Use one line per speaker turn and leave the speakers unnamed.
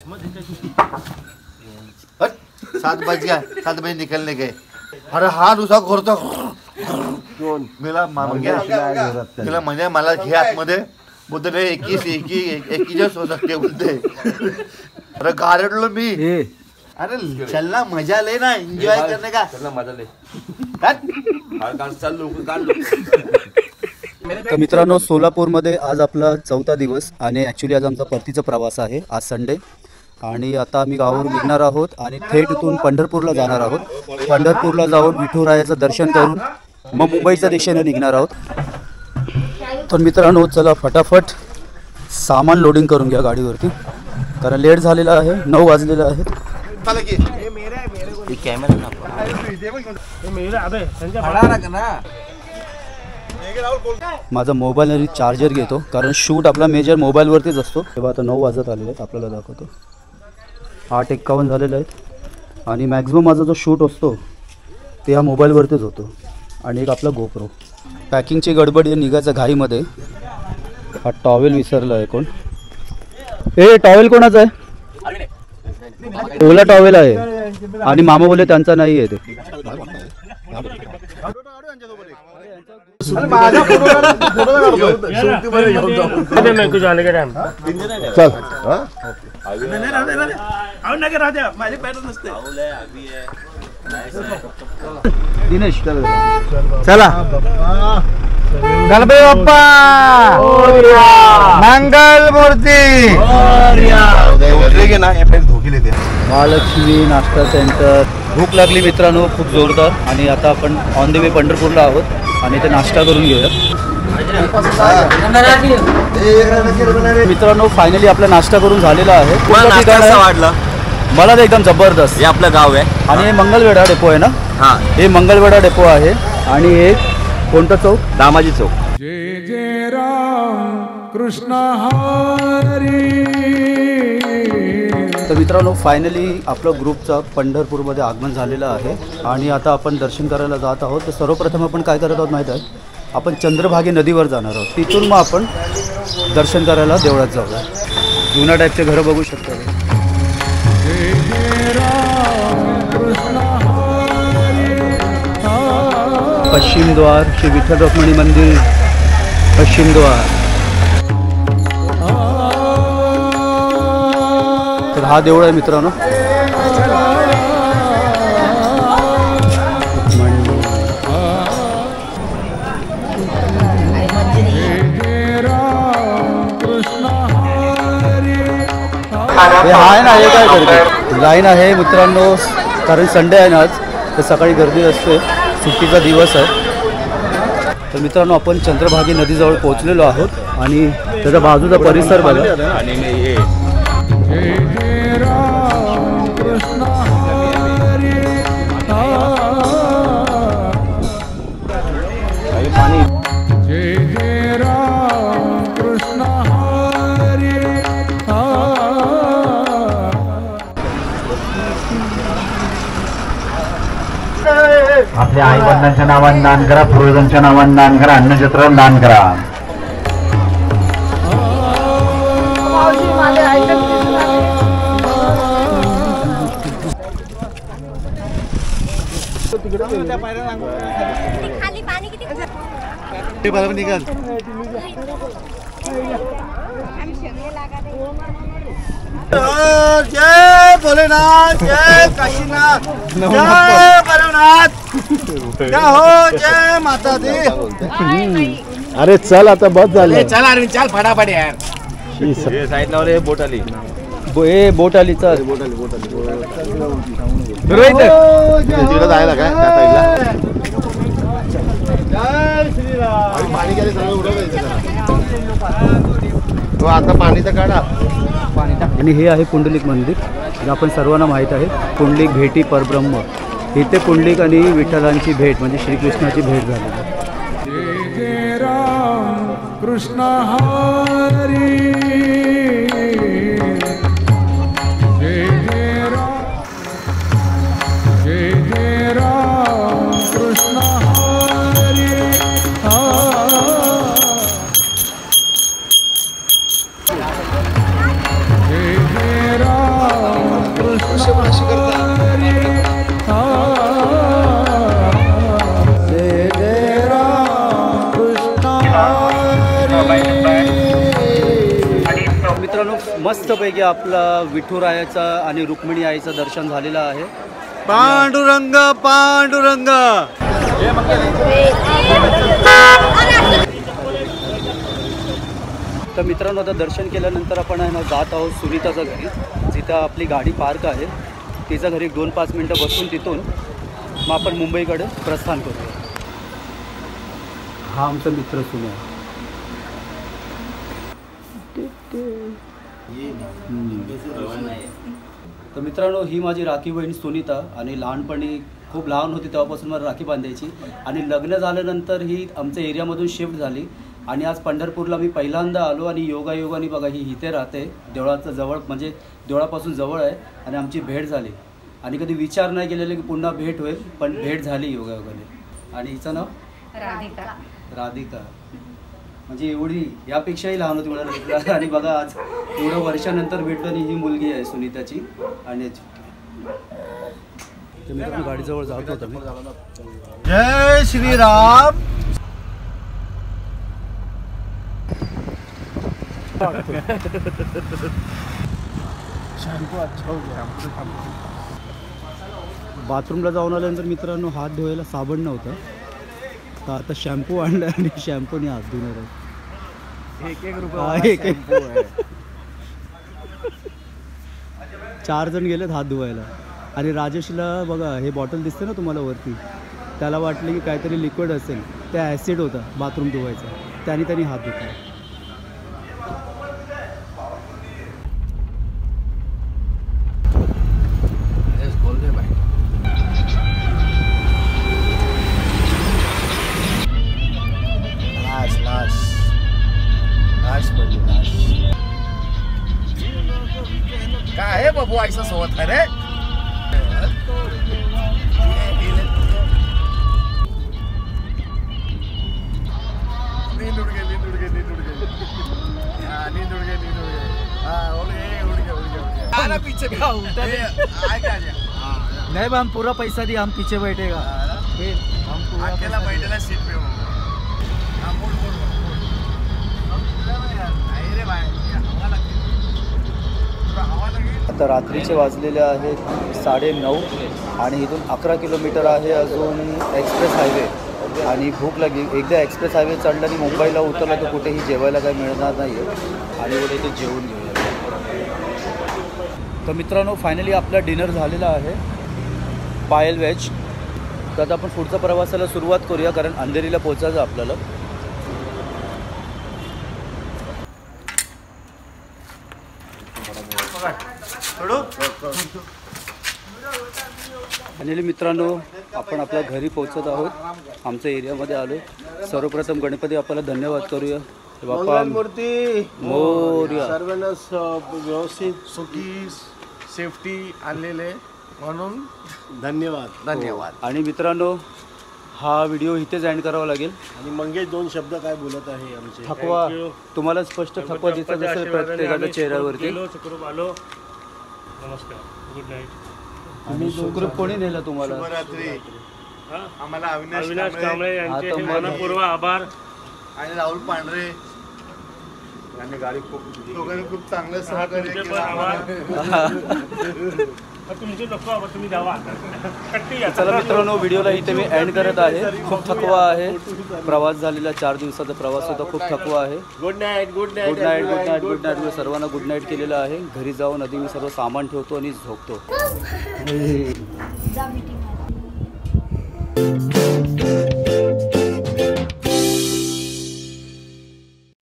7 बज गया, 7 बजे निकलने गए। अरे हा दुसरा करतो मला म्हणजे मला घे आतमध्ये बोलतो रे 21 हो सकते बोलते। अरे गारडलो मी। अरे चलना मजा ले ना, एंजॉय करने का चलना मजा ले।
तर मित्रांनो, सोलापूरमध्ये आज आपला 4था दिवस आणि ॲक्च्युली आज आमचा परतीचा प्रवास आहे। आज संडे आणि आता आम्ही गावावरून निघणार आहोत आणि थेट इथून पंढरपूरला जाणार आहोत। पंढरपूरला जाऊन विठुरायाचं दर्शन करून मग मुंबईच्या दिशेने निघणार आहोत। तर मित्रांनो, चला फटाफट सामान लोडिंग करून घ्या गाडीवरती, कारण लेट झालेला आहे, 9 वाजलेला आहे। माझा मोबाईल आणि चार्जर घेतो, कारण शूट आपला मेजर मोबाईलवरतीच असतो। तेव्हा आता 9 वाजत आलेले आहेत, आपल्याला दाखवतो 8:51 झालेले आहेत आणि मॅक्झिमम माझा जो शूट असतो ते ह्या मोबाईलवरतीच होतो। आणि एक आपला गोप्रो। पॅकिंगची गडबड निघायचं घाईमध्ये हा टॉवेल विसरला आहे। कोण हे टॉवेल कोणाचा आहे? ओला टॉवेल आहे आणि मामा बोले त्यांचा नाही आहे ते। दिनेश चला, गणपती बाप्पा मंगल मूर्ती। महालक्ष्मी नाश्ता सेंटर। भूक लागली मित्रांनो खूप जोरदार, आणि आता आपण ऑन द वे पंढरपूरला आहोत आणि ते नाश्ता करून घेऊया। मित्रांनो फायनली आपला नाश्ता करून झालेला आहे। वाटला मला तर एकदम जबरदस्त। हे आपलं गाव आहे आणि हे मंगलवेढा डेपो आहे ना? हां, हे मंगलवेढा डेपो आहे आणि हे कोणतं चौक? दामाजी चौक। जय जय राम कृष्ण हरी। तर मित्रांनो फायनली आपलं ग्रुपचा पंढरपूरमध्ये आगमन झालेलं आहे आणि आता आपण दर्शन करायला जात आहोत। तर सर्वप्रथम आपण काय करत आहोत माहीत आहे? आपण चंद्रभागी नदीवर जाणार आहोत। तिथून मग आपण दर्शन करायला देवळात जाऊया। जुन्या टाईपचे घरं बघू शकता। पश्चिम द्वार श्री विठ्ठल रुक्मिणी मंदिर, पश्चिम द्वार। तर हा देऊळ आहे मित्रांनो। हे आहे ना, हे काय करते लाईन आहे मित्रांनो, कारण संडे आहे ना आज, तर सकाळी गर्दी असते, सुट्टीचा दिवस आहे। तर मित्रांनो आपण चंद्रभागी नदीजवळ पोहोचलेलो आहोत आणि त्याचा बाजूचा परिसर बघा।
आपल्या आई वडिलांच्या नावाने दान करा, पूर्वजांच्या नावाने दान करा, अन्नछत्राला दान करा।
जय भोलेनाथ, जय काशीनाथ, जय भोलेनाथ, जय हो, जय माता दी।
अरे चल आता बस झालं,
चल अरे चल फटाफट यार।
हे साईड लावले बोट आली,
बोट आली चल।
तिकडे जायला काय त्या साईडला? जय श्रीराम। पाणी गेले सगळं उडवायचं तो आता पाणीचा काढा।
आणि हे आहे पुंडलिक मंदिर, जे आपण सर्वांना माहीत आहे। पुंडलिक भेटी परब्रह्म। इथे पुंडलिक आणि विठ्ठलांची भेट म्हणजे श्रीकृष्णाची भेट झाली। जय जय राम कृष्ण हरी, जय जय राम, जय जय राम कृष्ण हरी। जय जय राम मस्तपैकी आपला विठुरायाचा आणि रुक्मिणी आईचं दर्शन झालेलं आहे.
पांडुरंग पांडुरंग.
तर मित्रांनो, आता दर्शन केल्यानंतर आपण आहे ना जात आहोत सुनीताच्या घरी, जिथं आपली गाडी पार्क आहे. तिच्या घरी 2-5 मिनटं बसून तिथून मग आपण मुंबईकडे प्रस्थान करूया. हा आमचा मित्र सुने. तर मित्रांनो, ही माझी राखी बहीण सुनीता आणि लहानपणी खूप लहान होती तेव्हापासून मला राखी बांधायची आणि लग्न झाल्यानंतर ही आमच्या एरियामधून शिफ्ट झाली आणि आज पंढरपूरला मी पहिल्यांदा आलो आणि योगायोगाने बघा ही इथे राहते. देवळाचं जवळ म्हणजे देवळापासून जवळ आहे आणि आमची भेट झाली आणि कधी विचार नाही केलेले की पुन्हा भेट होईल, पण भेट झाली योगायोगाने. आणि हिचं नाव
राधिका.
राधिका. म्हणजे एवढी यापेक्षाही लहान होती मला आणि बघा आज एवढं वर्षानंतर भेटलो आणि ही मुलगी आहे सुनीताची. आणि मित्रांनो गाडीजवळ जात होतो मी.
जय श्रीराम.
बाथरूमला जाऊन आल्यानंतर मित्रांनो हात धुवायला साबण नव्हता, तर आता शॅम्पू आणला आणि शॅम्पूने हात धुणार आहे. एक 4 जण गेलेत हात धुवायला आणि राजेशला बघा हे बॉटल दिसते ना तुम्हाला वरती, त्याला वाटलं की काहीतरी लिक्विड असेल, त्या ॲसिड होता बाथरूम धुवायचा, त्यांनी हात धुतला.
काय आहे बाबू ऐसा सोबत रे.
नहीं हम पूरा पैसा दिया, हम पीछे बैठेगा.
अकेला बैठेला सीट पे.
आता रात्रीचे वाजलेले आहेत 9:30 आणि इथून 11 किलोमीटर आहे अजून एक्सप्रेस हायवे आणि भूक लागली. एकदा एक्सप्रेस हायवे चढला आणि मुंबईला उतरला तर कुठेही जेवायला काही मिळणार नाही आहे आणि उद्या ते जेवून घेऊया. तर मित्रांनो फायनली आपला डिनर झालेला आहे पायल व्हेज. तर आता आपण पुढच्या प्रवासाला सुरुवात करूया कारण अंधेरीला पोचायचं आपल्याला. फायनली मित्रांनो आपण आपल्या घरी पोहोचत आहोत, आमच्या एरियामध्ये आलो. सर्वप्रथम गणपती आपल्याला धन्यवाद करूया. बाप्पा मोरया.
सर्वांना व्यवस्थित सुखी सेफ्टी आणलेले म्हणून धन्यवाद.
आणि मित्रांनो हा व्हिडिओ इथेच एंड करावा लागेल.
आणि मंगेश 2 शब्द काय बोलत आहे आमचे.
थकवा तुम्हाला स्पष्ट थकवा दिसत जसं प्रत्येकाच्या चेहऱ्यावरती.
नमस्कार, गुड नाईट.
आणि सुखरूप कोणी नेलं तुम्हाला?
आम्हाला
अविनाश कांबळे यांचे मनपूर्वक आभार.
आणि राहुल पांढरे यांनी गाडी खूप चांगलं सहकार्य केलं.
तुमचे नको आभार, तुम्ही जावा.
चला मित्रांनो व्हिडिओला इथे मी एंड करत आहे. खूप थकवा आहे, प्रवास झालेला 4 दिवसाचा प्रवास होता, खूप थकवा आहे.
Good night.
Good night. मी सर्वांना गुड नाईट केलेलं आहे. घरी जाऊन आधी मी सर्व सामान ठेवतो आणि झोपतो.